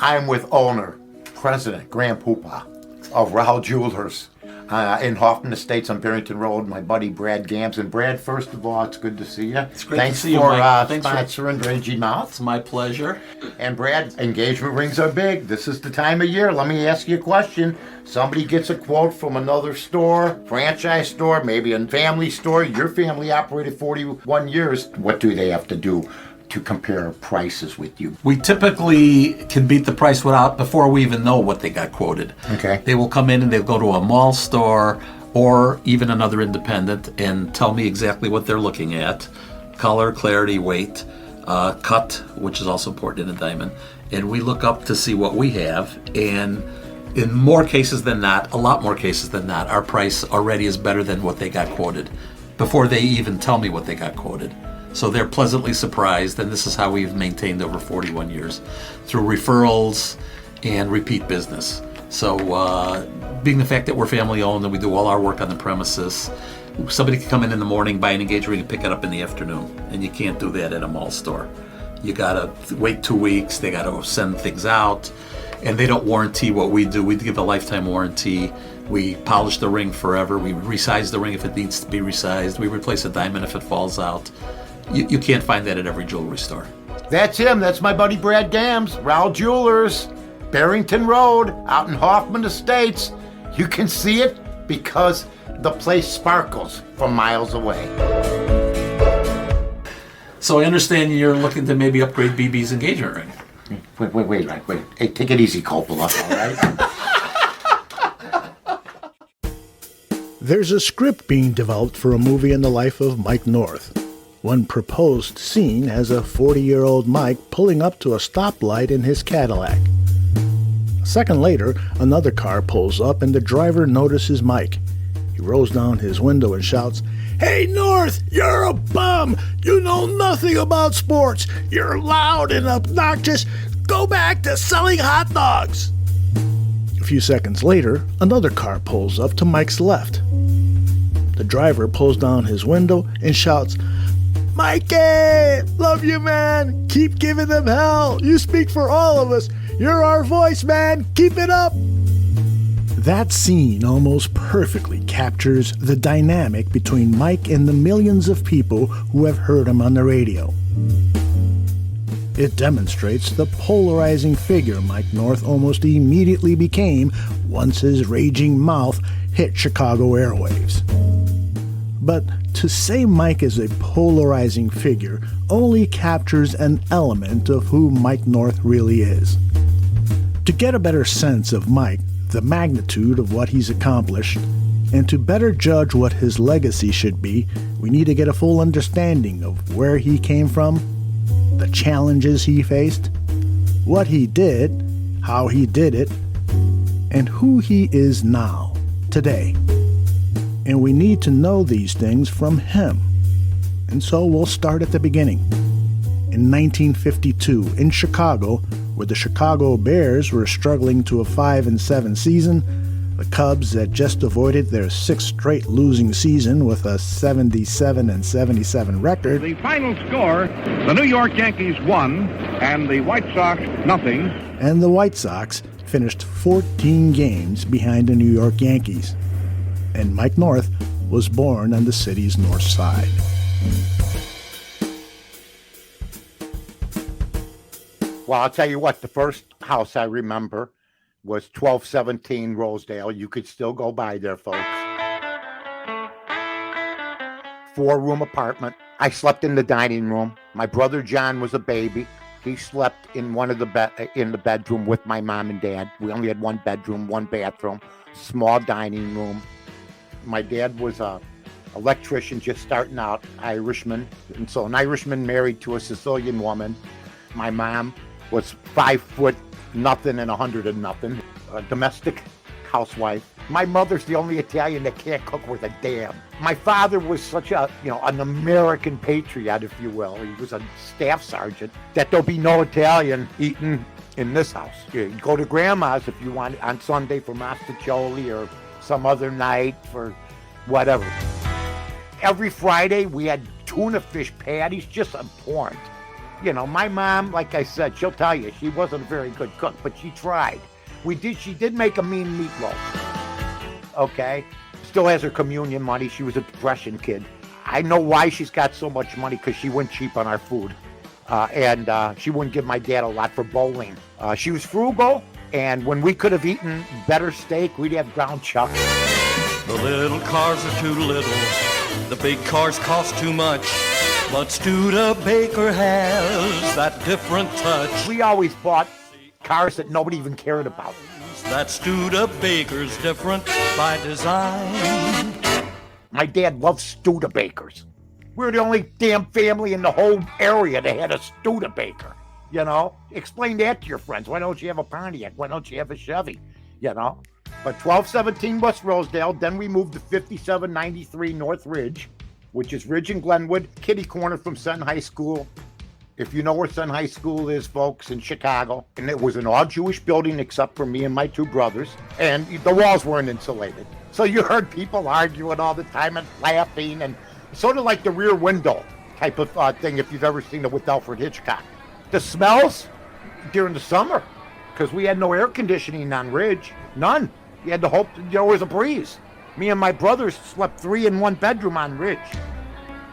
I'm with owner, president, Grand Poopa of Rahl Jewelers in Hoffman Estates on Barrington Road. My buddy Brad Gams. And Brad, first of all, it's good to see you. It's great Thanks to see you, for Mike. Thanks sponsoring Rangy Mouth. It's my pleasure. And Brad, engagement rings are big. This is the time of year. Let me ask you a question. Somebody gets a quote from another store, franchise store, maybe a family store. Your family operated 41 years. What do they have to do to compare prices with you? We typically can beat the price before we even know what they got quoted. Okay. They will come in and they'll go to a mall store or even another independent and tell me exactly what they're looking at. Color, clarity, weight, cut, which is also important in a diamond. And we look up to see what we have. And in more cases than not, a lot more cases than not, our price already is better than what they got quoted before they even tell me what they got quoted. So they're pleasantly surprised, and this is how we've maintained over 41 years, through referrals and repeat business. So being the fact that we're family owned and we do all our work on the premises, somebody can come in the morning, buy an engagement ring, and pick it up in the afternoon, and you can't do that at a mall store. You gotta wait 2 weeks, they gotta send things out, and they don't warranty what we do. We give a lifetime warranty. We polish the ring forever. We resize the ring if it needs to be resized. We replace a diamond if it falls out. You can't find that at every jewelry store. That's him. That's my buddy Brad Gams, Rahl Jewelers, Barrington Road, out in Hoffman Estates. You can see it because the place sparkles from miles away. So I understand you're looking to maybe upgrade BB's engagement ring. Wait. Hey, take it easy, Coppola, all right? There's a script being developed for a movie in the life of Mike North. One proposed scene has a 40-year-old Mike pulling up to a stoplight in his Cadillac. A second later, another car pulls up and the driver notices Mike. He rolls down his window and shouts, "Hey North, you're a bum! You know nothing about sports! You're loud and obnoxious! Go back to selling hot dogs!" A few seconds later, another car pulls up to Mike's left. The driver pulls down his window and shouts, "Mikey! Love you, man! Keep giving them hell! You speak for all of us! You're our voice, man! Keep it up!" That scene almost perfectly captures the dynamic between Mike and the millions of people who have heard him on the radio. It demonstrates the polarizing figure Mike North almost immediately became once his raging mouth hit Chicago airwaves. But to say Mike is a polarizing figure only captures an element of who Mike North really is. To get a better sense of Mike, the magnitude of what he's accomplished, and to better judge what his legacy should be, we need to get a full understanding of where he came from, the challenges he faced, what he did, how he did it, and who he is now, today. And we need to know these things from him. And so we'll start at the beginning. In 1952, in Chicago, where the Chicago Bears were struggling to a 5-7 season, the Cubs had just avoided their 6th straight losing season with a 77-77 record. The final score, the New York Yankees won, and the White Sox nothing. And the White Sox finished 14 games behind the New York Yankees. And Mike North was born on the city's north side. Well, I'll tell you what, the first house I remember was 1217 Rosedale. You could still go by there, folks. 4-room apartment. I slept in the dining room. My brother John was a baby. He slept in one of in the bedroom with my mom and dad. We only had one bedroom, one bathroom, small dining room. My dad was a electrician just starting out, Irishman. And so an Irishman married to a Sicilian woman. My mom was 5 foot nothing and 100 and nothing, a domestic housewife. My mother's the only Italian that can't cook worth a damn. My father was such an American patriot, if you will. He was a staff sergeant, that there'll be no Italian eating in this house. You go to grandma's if you want on Sunday for mastacholi or some other night for whatever. Every Friday we had tuna fish patties, just abhorrent. You know, my mom, like I said, she'll tell you, she wasn't a very good cook, but she tried. She did make a mean meatloaf. Okay? Still has her communion money. She was a Depression kid. I know why she's got so much money, because she went cheap on our food. And she wouldn't give my dad a lot for bowling. She was frugal, and when we could have eaten better steak, we'd have ground chuck. The little cars are too little, the big cars cost too much, but Studebaker has that different touch. We always bought cars that nobody even cared about. That Studebaker's different by design. My dad loved Studebakers. We're the only damn family in the whole area that had a Studebaker. You know, explain that to your friends. Why don't you have a Pontiac? Why don't you have a Chevy? You know, but 1217 West Rosedale. Then we moved to 5793 North Ridge, which is Ridge and Glenwood, kitty corner from Sun High School. If you know where Sun High School is, folks, in Chicago. And it was an all-Jewish building except for me and my two brothers. And the walls weren't insulated. So you heard people arguing all the time and laughing, and sort of like the Rear Window type of thing, if you've ever seen it with Alfred Hitchcock. The smells during the summer, because we had no air conditioning on Ridge. None. You had to hope there was a breeze. Me and my brothers slept 3 in 1 bedroom on Ridge.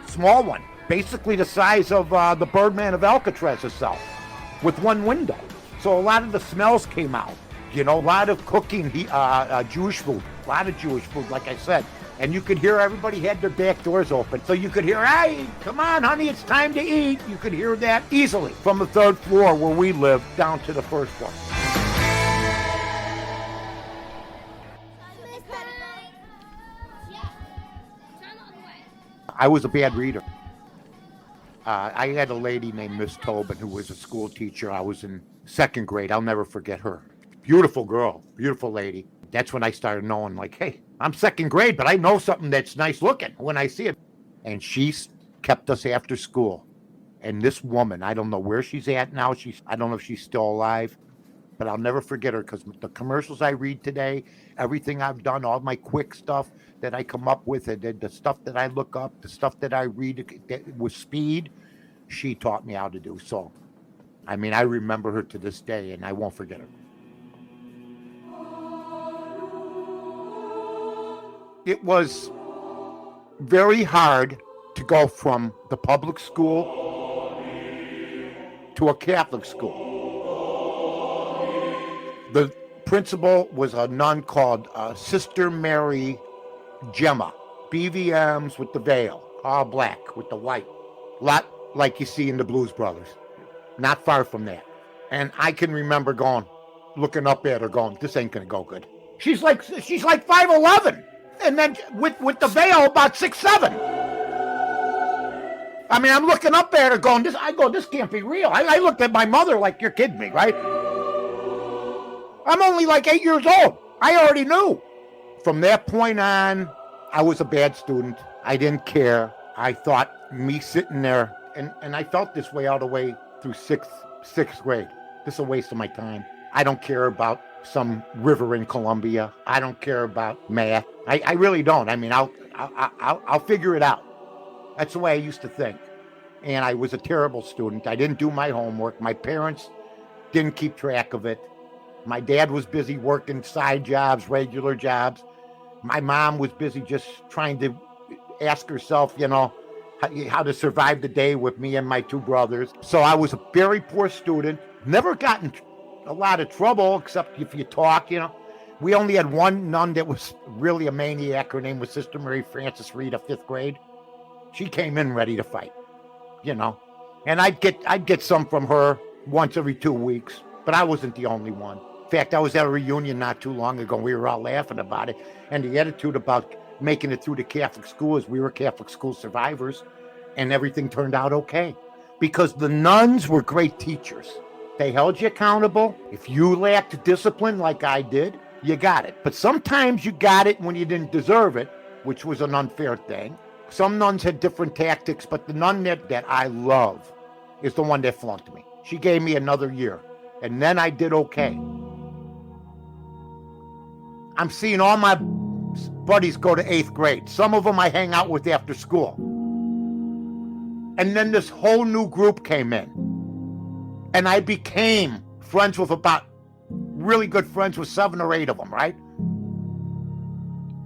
Small one. Basically the size of the Birdman of Alcatraz itself, with 1 window. So a lot of the smells came out. You know, a lot of cooking, Jewish food. A lot of Jewish food, like I said. And you could hear everybody had their back doors open. So you could hear, hey, come on, honey, it's time to eat. You could hear that easily from the 3rd floor where we lived down to the 1st floor. I was a bad reader. I had a lady named Miss Tobin who was a school teacher. I was in 2nd grade. I'll never forget her. Beautiful girl, beautiful lady. That's when I started knowing, like, hey, I'm 2nd grade, but I know something that's nice looking when I see it. And she kept us after school. And this woman, I don't know where she's at now. I don't know if she's still alive, but I'll never forget her, because the commercials I read today, everything I've done, all my quick stuff that I come up with, and the stuff that I look up, the stuff that I read with speed, she taught me how to do. So, I mean, I remember her to this day, and I won't forget her. It was very hard to go from the public school to a Catholic school. The principal was a nun called Sister Mary Gemma. BVMs with the veil, all black with the white. Lot like you see in the Blues Brothers. Not far from that. And I can remember looking up at her going, this ain't gonna go good. She's like 5'11". And then with the veil about 6'7". I mean, I'm looking up at her going, this can't be real. I looked at my mother like, you're kidding me, right? I'm only like 8 years old. I already knew. From that point on, I was a bad student. I didn't care. I thought me sitting there, and I felt this way all the way through sixth grade. This is a waste of my time. I don't care about some river in Columbia. I don't care about math. I really don't. I mean, I'll figure it out. That's the way I used to think. And I was a terrible student. I didn't do my homework. My parents didn't keep track of it. My dad was busy working side jobs, regular jobs. My mom was busy just trying to ask herself, you know, how to survive the day with me and my two brothers. So I was a very poor student. Never got in a lot of trouble, except if you talk, you know. We only had one nun that was really a maniac. Her name was Sister Mary Frances Reed of 5th grade. She came in ready to fight, you know. And I'd get some from her once every 2 weeks, but I wasn't the only one. In fact, I was at a reunion not too long ago. We were all laughing about it. And the attitude about making it through the Catholic school is we were Catholic school survivors, and everything turned out okay. Because the nuns were great teachers. They held you accountable. If you lacked discipline like I did, you got it. But sometimes you got it when you didn't deserve it, which was an unfair thing. Some nuns had different tactics, but the nun that I love is the one that flunked me. She gave me another year, and then I did okay. I'm seeing all my buddies go to 8th grade. Some of them I hang out with after school. And then this whole new group came in. And I became friends with really good friends with 7 or 8 of them, right?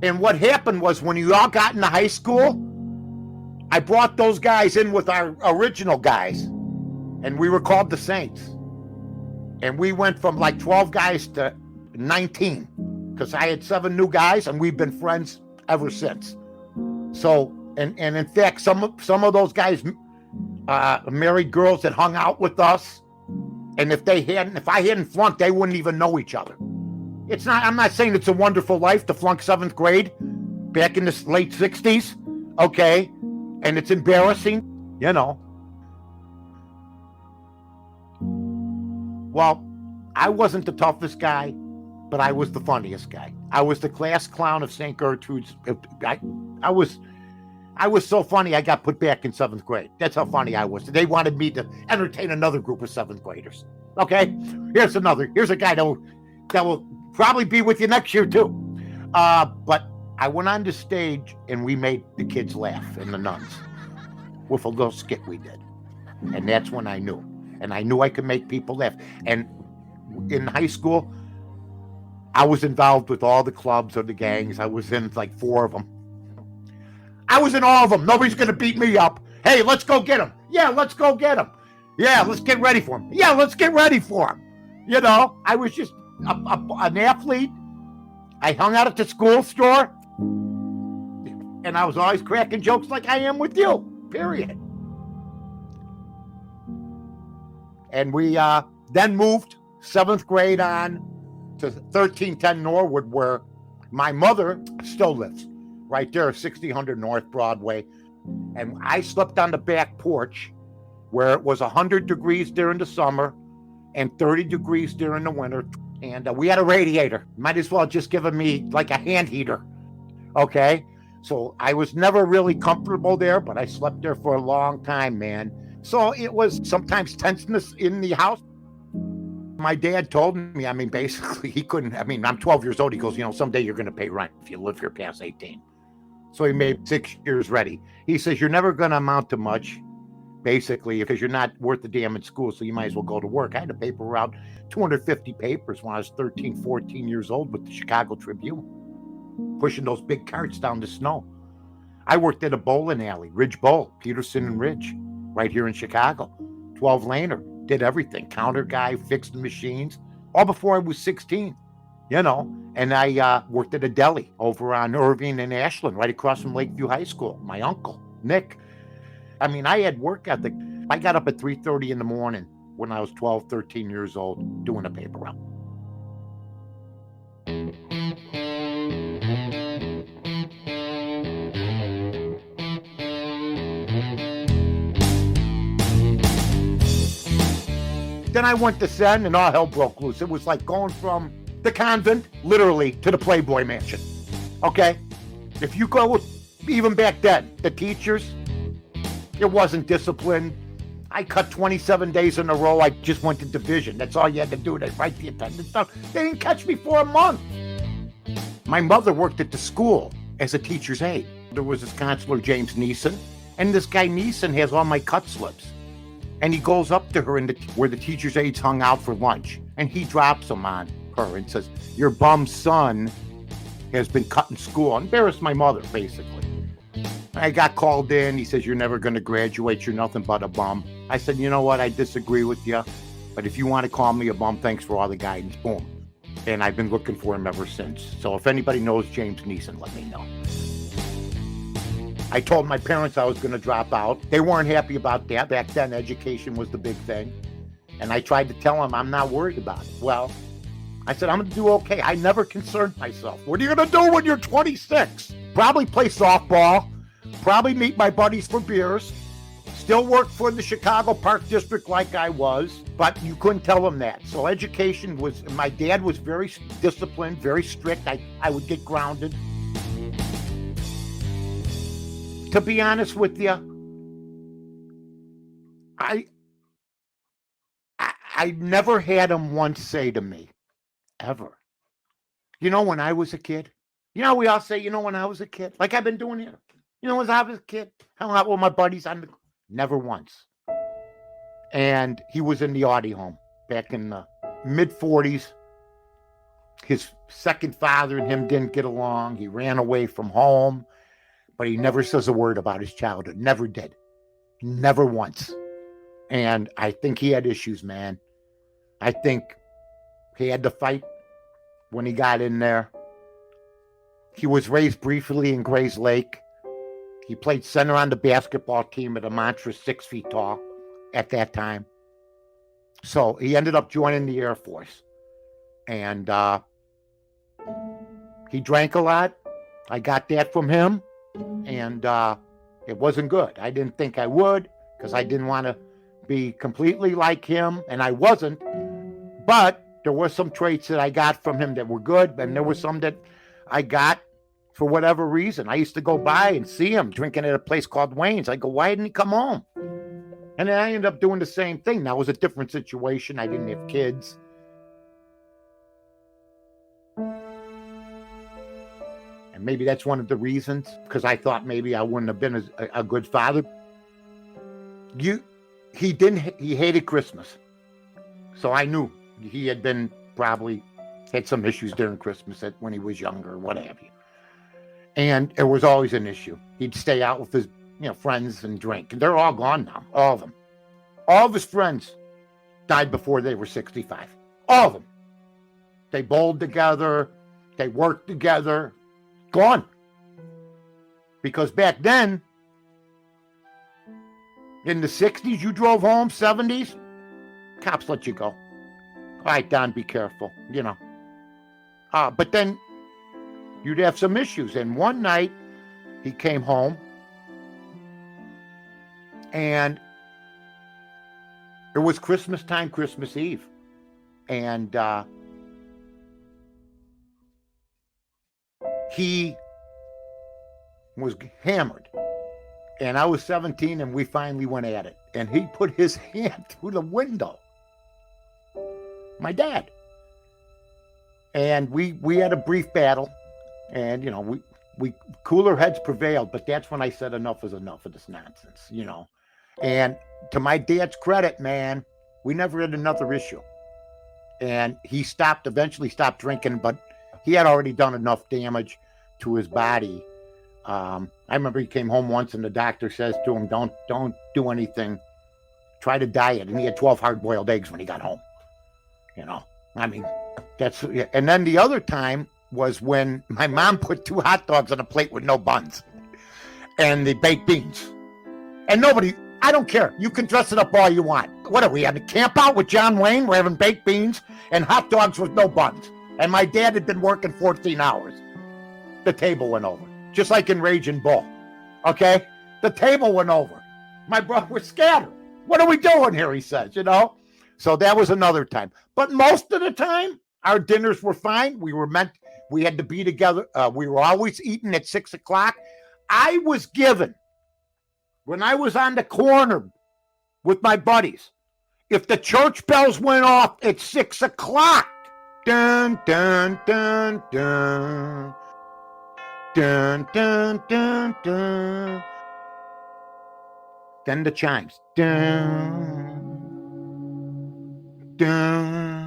And what happened was when you all got into high school, I brought those guys in with our original guys, and we were called the Saints. And we went from like 12 guys to 19 because I had 7 new guys, and we've been friends ever since. So, and in fact, some of those guys married girls that hung out with us, and if I hadn't flunked, they wouldn't even know each other. I'm not saying it's a wonderful life to flunk 7th grade back in the late 60s, okay? And it's embarrassing, you know. Well, I wasn't the toughest guy, but I was the funniest guy. I was the class clown of St. Gertrude's. I was so funny, I got put back in 7th grade. That's how funny I was. They wanted me to entertain another group of 7th graders. Okay, here's a guy that will probably be with you next year too. But I went on the stage and we made the kids laugh and the nuns with a little skit we did. And that's when I knew. And I knew I could make people laugh. And in high school, I was involved with all the clubs or the gangs. I was in like 4 of them. I was in all of them. Nobody's going to beat me up. Hey, let's go get him. Yeah, let's go get him. Yeah, let's get ready for him. Yeah, let's get ready for him. You know, I was just an athlete. I hung out at the school store. And I was always cracking jokes like I am with you. Period. And we then moved 7th grade on to 1310 Norwood, where my mother still lives. Right there, 6000 North Broadway. And I slept on the back porch where it was 100 degrees during the summer and 30 degrees during the winter. And we had a radiator. Might as well just given me like a hand heater. Okay? So I was never really comfortable there, but I slept there for a long time, man. So it was sometimes tenseness in the house. My dad told me, basically he couldn't, I'm 12 years old. He goes, someday you're going to pay rent if you live here past 18. So he made 6 years ready. He says, you're never going to amount to much, basically, because you're not worth a damn in school, so you might as well go to work. I had to paper route 250 papers when I was 13, 14 years old with the Chicago Tribune, pushing those big carts down the snow. I worked at a bowling alley, Ridge Bowl, Peterson and Ridge, right here in Chicago. 12-laner, did everything. Counter guy, fixed the machines, all before I was 16. And I worked at a deli over on Irving and Ashland, right across from Lakeview High School. My uncle, Nick. I had work ethic. I got up at 3:30 in the morning when I was 12, 13 years old doing a paper route. Then I went to Sen and all hell broke loose. It was like going from the convent, literally, to the Playboy Mansion. Okay? If you go with, even back then, the teachers, it wasn't disciplined. I cut 27 days in a row. I just went to division. That's all you had to do to write the attendance down. They didn't catch me for a month. My mother worked at the school as a teacher's aide. There was this counselor, James Neeson, and this guy Neeson has all my cut slips. And he goes up to her where the teacher's aides hung out for lunch, and he drops them on her and says, your bum son has been cut in school. Embarrassed my mother, basically. I got called in. He says, you're never going to graduate. You're nothing but a bum. I said, you know what? I disagree with you. But if you want to call me a bum, thanks for all the guidance. Boom. And I've been looking for him ever since. So if anybody knows James Neeson, let me know. I told my parents I was going to drop out. They weren't happy about that. Back then, education was the big thing. And I tried to tell them I'm not worried about it. Well, I said, I'm going to do okay. I never concerned myself. What are you going to do when you're 26? Probably play softball. Probably meet my buddies for beers. Still work for the Chicago Park District like I was. But you couldn't tell them that. So education was, my dad was very disciplined, very strict. I would get grounded. To be honest with you, I never had him once say to me, ever, when I was a kid, we all say, when I was a kid, like I've been doing here, when I was a kid, hung out with my buddies never once. And he was in the Audi home back in the mid-40s. His second father and him didn't get along. He ran away from home, but he never says a word about his childhood. Never did. Never once. And I think he had issues, man. I think he had to fight when he got in there. He was raised briefly in Grays Lake. He played center on the basketball team at a monstrous 6 feet tall at that time. So he ended up joining the Air Force. And he drank a lot. I got that from him. And it wasn't good. I didn't think I would because I didn't want to be completely like him. And I wasn't. But there were some traits that I got from him that were good. And there were some that I got for whatever reason. I used to go by and see him drinking at a place called Wayne's. I go, why didn't he come home? And then I ended up doing the same thing. That was a different situation. I didn't have kids. And maybe that's one of the reasons, because I thought maybe I wouldn't have been a good father. He hated Christmas. So I knew he had been probably had some issues during Christmas when he was younger or what have you. And it was always an issue. He'd stay out with his friends and drink. And they're all gone now, all of them. All of his friends died before they were 65. All of them. They bowled together. They worked together. Gone. Because back then, in the 60s, you drove home, 70s, cops let you go. All right, Don, be careful, But then you'd have some issues. And one night, he came home, and it was Christmas time, Christmas Eve. And he was hammered. And I was 17, and we finally went at it. And he put his hand through the window. My dad. And we had a brief battle. And, we cooler heads prevailed. But that's when I said enough is enough of this nonsense, And to my dad's credit, man, we never had another issue. And he eventually stopped drinking, but he had already done enough damage to his body. I remember he came home once and the doctor says to him, don't do anything. Try to diet. And he had 12 hard-boiled eggs when he got home. And then the other time was when my mom put 2 hot dogs on a plate with no buns and the baked beans. And I don't care. You can dress it up all you want. What are we, at a camp out with John Wayne? We're having baked beans and hot dogs with no buns. And my dad had been working 14 hours. The table went over. Just like in Raging Bull. Okay? The table went over. My brother was scattered. What are we doing here, he says, So that was another time. But most of the time, our dinners were fine. We had to be together. We were always eating at 6 o'clock. I was given, when I was on the corner with my buddies, if the church bells went off at 6 o'clock, dun, dun, dun, dun, dun, dun, dun, dun, then the chimes, dun, dun.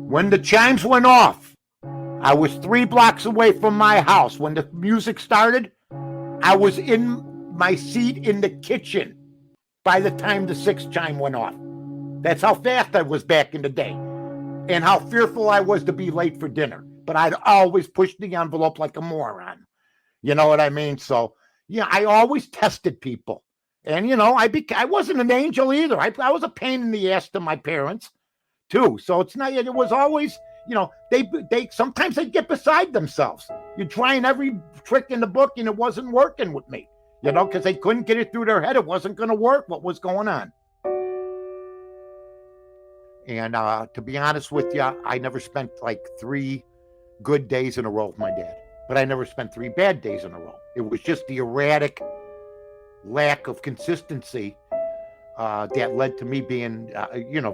When the chimes went off, I was 3 blocks away from my house. When the music started, I was in my seat in the kitchen by the time the 6th chime went off. That's how fast I was back in the day and how fearful I was to be late for dinner. But I'd always push the envelope like a moron. You know what I mean? So, I always tested people. And, I wasn't an angel either. I was a pain in the ass to my parents, too. So it was always, they sometimes they'd get beside themselves. You're trying every trick in the book and it wasn't working with me, because they couldn't get it through their head. It wasn't going to work. What was going on? And to be honest with you, I never spent like 3 good days in a row with my dad, but I never spent 3 bad days in a row. It was just the erratic lack of consistency that led to me being,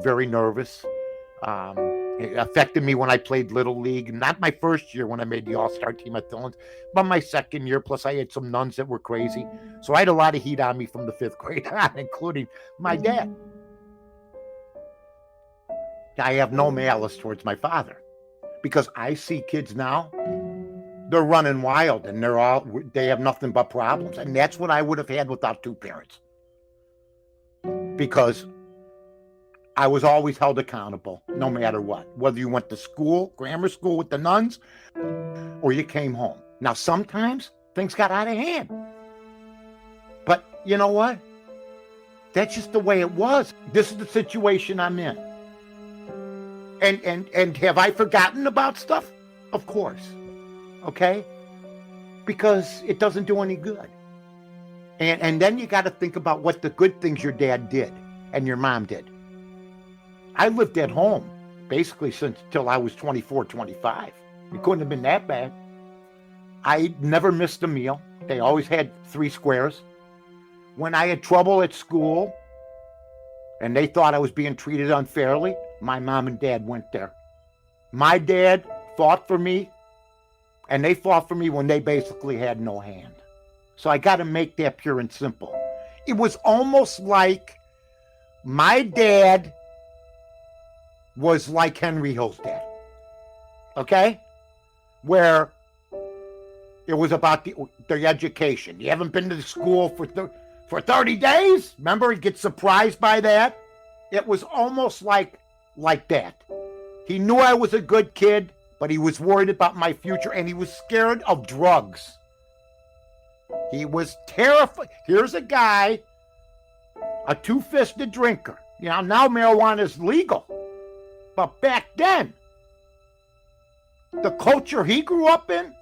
very nervous. It affected me when I played Little League. Not my first year when I made the All-Star team at Thillins, but my second year. Plus, I had some nuns that were crazy. So I had a lot of heat on me from the 5th grade on, including my dad. I have no malice towards my father because I see kids now, they're running wild and they have nothing but problems. And that's what I would have had without 2 parents. Because I was always held accountable, no matter what. Whether you went to school, grammar school with the nuns, or you came home. Now, sometimes things got out of hand. But you know what? That's just the way it was. This is the situation I'm in. And have I forgotten about stuff? Of course. Okay? Because it doesn't do any good. And then you got to think about what the good things your dad did and your mom did. I lived at home basically till I was 24, 25. It couldn't have been that bad. I never missed a meal. They always had 3 squares. When I had trouble at school and they thought I was being treated unfairly, my mom and dad went there. My dad fought for me, and they fought for me when they basically had no hand. So I got to make that pure and simple. It was almost like my dad was like Henry Hill's dad. Okay? Where it was about the education. You haven't been to school for 30 days? Remember, he gets surprised by that? It was almost like that. He knew I was a good kid, but he was worried about my future, and he was scared of drugs. He was terrified. Here's a guy, a 2-fisted drinker. You know, now marijuana is legal. But back then, the culture he grew up in,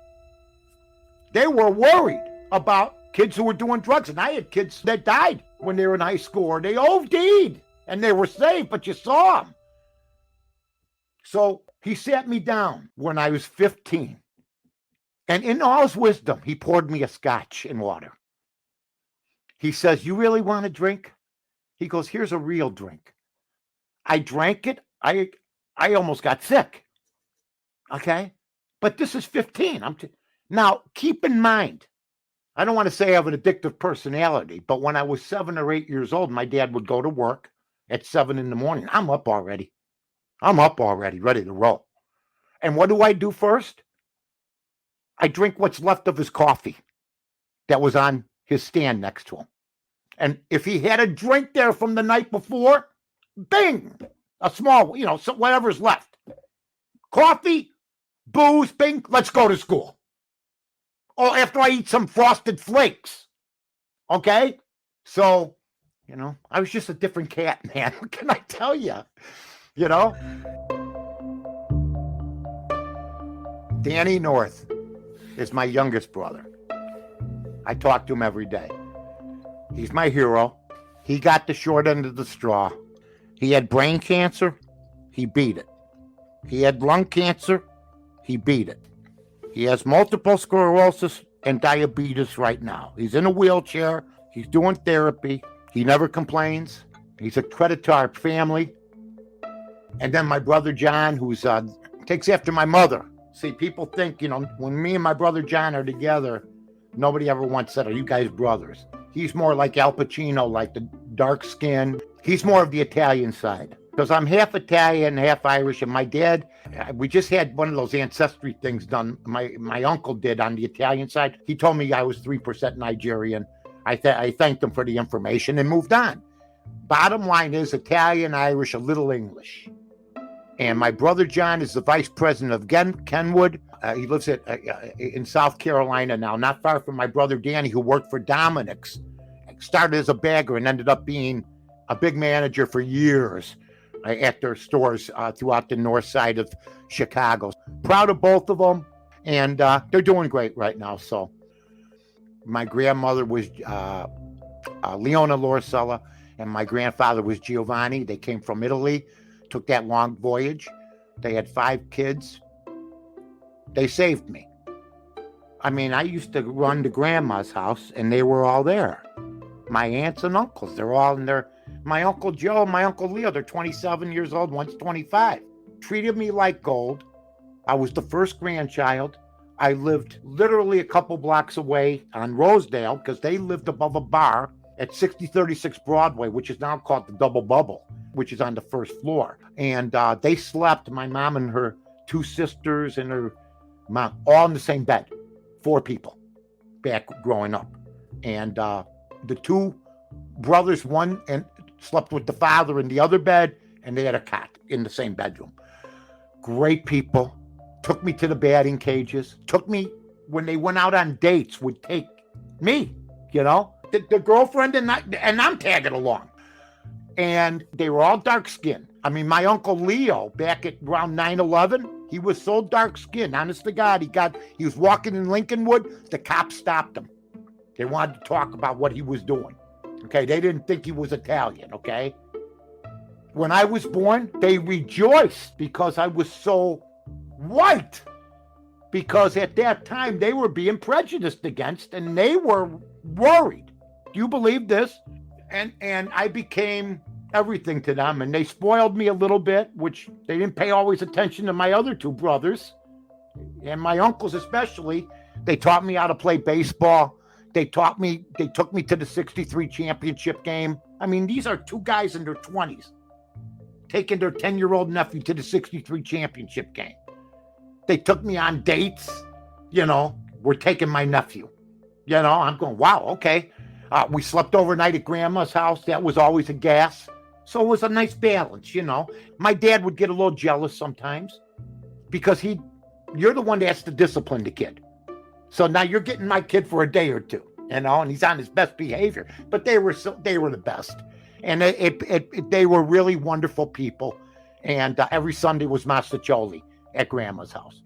they were worried about kids who were doing drugs. And I had kids that died when they were in high school, or they OD'd, and they were safe, but you saw them. So he sat me down when I was 15. And in all his wisdom, he poured me a scotch and water. He says, "You really want to drink?" He goes, "Here's a real drink." I drank it. I almost got sick. Okay? But this is 15. Now, keep in mind, I don't want to say I have an addictive personality, but when I was 7 or 8 years old, my dad would go to work at 7 in the morning. I'm up already, ready to roll. And what do I do first? I drink what's left of his coffee that was on his stand next to him. And if he had a drink there from the night before, bing, a small, so whatever's left. Coffee, booze, bing, let's go to school. Or after I eat some Frosted Flakes. Okay? So, I was just a different cat, man. What can I tell you? Danny North is my youngest brother. I talk to him every day. He's my hero. He got the short end of the straw. He had brain cancer. He beat it. He had lung cancer. He beat it. He has multiple sclerosis and diabetes right now. He's in a wheelchair. He's doing therapy. He never complains. He's a credit to our family. And then my brother John, who's takes after my mother. See, people think, when me and my brother John are together, nobody ever once said, "Are you guys brothers?" He's more like Al Pacino, like the dark skin. He's more of the Italian side. Because I'm half Italian, half Irish, and my dad, we just had one of those ancestry things done. My uncle did on the Italian side. He told me I was 3% Nigerian. I thanked him for the information and moved on. Bottom line is Italian, Irish, a little English. And my brother John is the vice president of Kenwood. He lives in South Carolina now, not far from my brother Danny, who worked for Dominic's. Started as a bagger and ended up being a big manager for years at their stores throughout the north side of Chicago. Proud of both of them, and they're doing great right now. So my grandmother was Leona Lorisella, and my grandfather was Giovanni. They came from Italy. Took that long voyage. They had 5 kids. They saved me. I mean, I used to run to grandma's house and they were all there. My aunts and uncles, they're all in there. My Uncle Joe and my Uncle Leo, they're 27 years old, one's 25. treated me like gold. I was the first grandchild. I lived literally a couple blocks away on Rosedale because they lived above a bar at 6036 Broadway, which is now called the Double Bubble, which is on the first floor. And they slept, my mom and her 2 sisters and her mom, all in the same bed. 4 people back growing up. And the 2 brothers, one and slept with the father in the other bed, and they had a cot in the same bedroom. Great people. Took me to the batting cages. Took me when they went out on dates, would take me, the girlfriend and I'm tagging along. And they were all dark skinned. I mean, my Uncle Leo back at around 9/11, he was so dark skinned, honest to God, he was walking in Lincolnwood, the cops stopped him. They wanted to talk about what he was doing. Okay, they didn't think he was Italian, okay? When I was born, they rejoiced because I was so white, because at that time they were being prejudiced against and they were worried. Do you believe this? And I became everything to them, and they spoiled me a little bit, which they didn't pay always attention to my other 2 brothers and my uncles especially. They taught me how to play baseball. They took me to the 63 championship game. I mean, these are 2 guys in their 20s taking their 10-year-old nephew to the 63 championship game. They took me on dates, we're taking my nephew. I'm going, wow, okay. We slept overnight at Grandma's house. That was always a gas. So it was a nice balance, My dad would get a little jealous sometimes because you're the one that has to discipline the kid. So now you're getting my kid for a day or 2, and he's on his best behavior. But they were the best. And they were really wonderful people. And every Sunday was Masticholi at Grandma's house.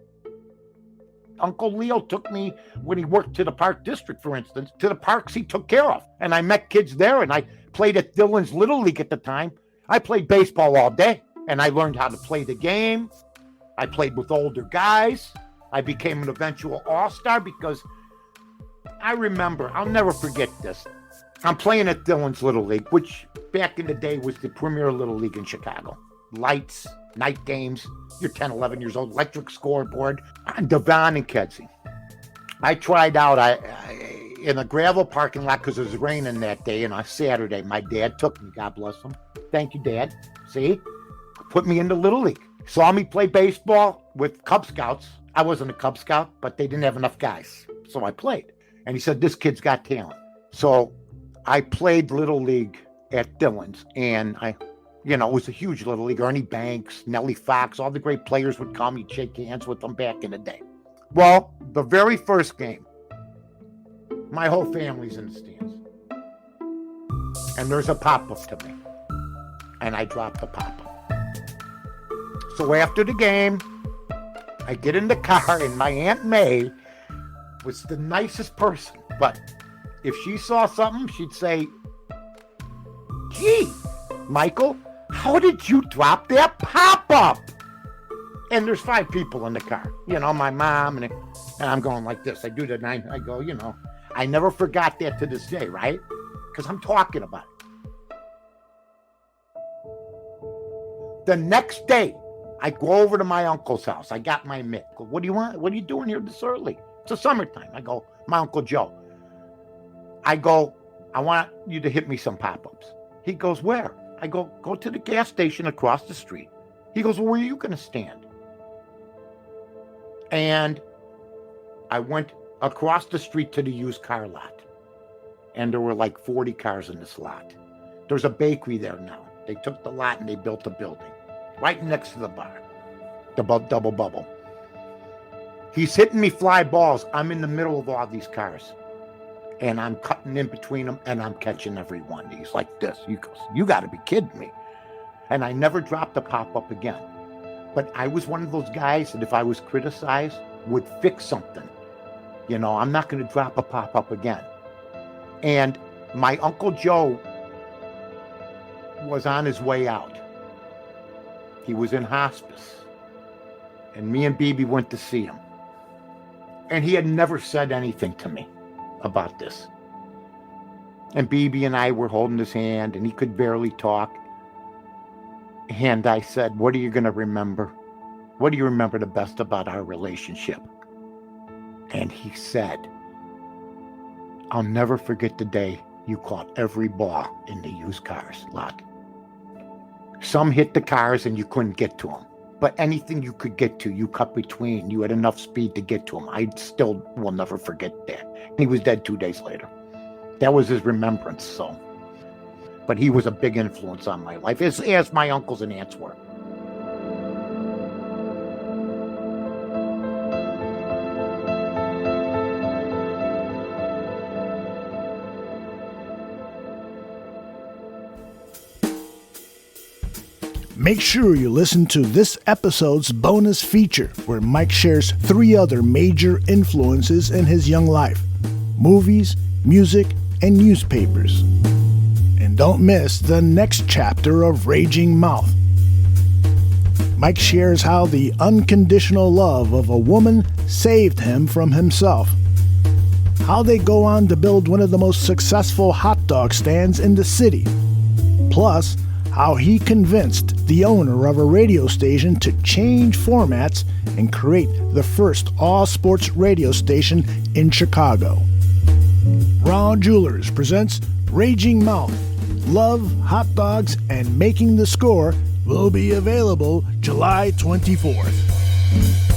Uncle Leo took me, when he worked to the Park District, for instance, to the parks he took care of. And I met kids there, and I played at Dillon's Little League at the time. I played baseball all day, and I learned how to play the game. I played with older guys. I became an eventual all-star because I remember, I'll never forget this. I'm playing at Dillon's Little League, which back in the day was the premier Little League in Chicago. Lights, night games, you're 10, 11 years old, electric scoreboard, on Devon and Kedzie. I tried out in a gravel parking lot because it was raining that day, and on Saturday, my dad took me, God bless him. Thank you, Dad. See? Put me into Little League. Saw me play baseball with Cub Scouts. I wasn't a Cub Scout, but they didn't have enough guys, so I played. And he said, this kid's got talent. So I played Little League at Dillon's, and it was a huge Little League. Ernie Banks, Nellie Fox, all the great players would come. You'd shake hands with them back in the day. Well, the very first game, my whole family's in the stands. And there's a pop-up to me. And I dropped the pop-up. So after the game, I get in the car, and my Aunt May was the nicest person. But if she saw something, she'd say, gee, Michael, how did you drop that pop-up? And there's 5 people in the car. My mom, and I'm going like this. I do the 9. I go, I never forgot that to this day, right? Because I'm talking about it. The next day, I go over to my uncle's house. I got my mitt. Go, what do you want? What are you doing here this early? It's the summertime. I go, my Uncle Joe. I go, I want you to hit me some pop-ups. He goes, where? I go to the gas station across the street. He goes, well, where are you going to stand? And I went across the street to the used car lot. And there were like 40 cars in this lot. There's a bakery there now. They took the lot and they built a building right next to the bar, the Double Bubble. He's hitting me fly balls. I'm in the middle of all these cars. And I'm cutting in between them, and I'm catching every one. He's like this. He goes, you got to be kidding me. And I never dropped a pop-up again. But I was one of those guys that if I was criticized, would fix something. I'm not going to drop a pop-up again. And my Uncle Joe was on his way out. He was in hospice. And me and BB went to see him. And he had never said anything to me about this. And BB and I were holding his hand, and he could barely talk. And I said, what are you going to remember what do you remember the best about our relationship? And he said, I'll never forget the day you caught every ball in the used cars lot. Some hit the cars and you couldn't get to them. But anything you could get to, you cut between. You had enough speed to get to him. I still will never forget that. He was dead 2 days later. That was his remembrance, so. But he was a big influence on my life, as my uncles and aunts were. Make sure you listen to this episode's bonus feature, where Mike shares 3 other major influences in his young life: movies, music, and newspapers. And don't miss the next chapter of Raging Mouth. Mike shares how the unconditional love of a woman saved him from himself, how they go on to build one of the most successful hot dog stands in the city, plus how he convinced the owner of a radio station to change formats and create the first all-sports radio station in Chicago. Rahl Jewelers presents Raging Mouth. Love, hot dogs, and making the score will be available July 24th.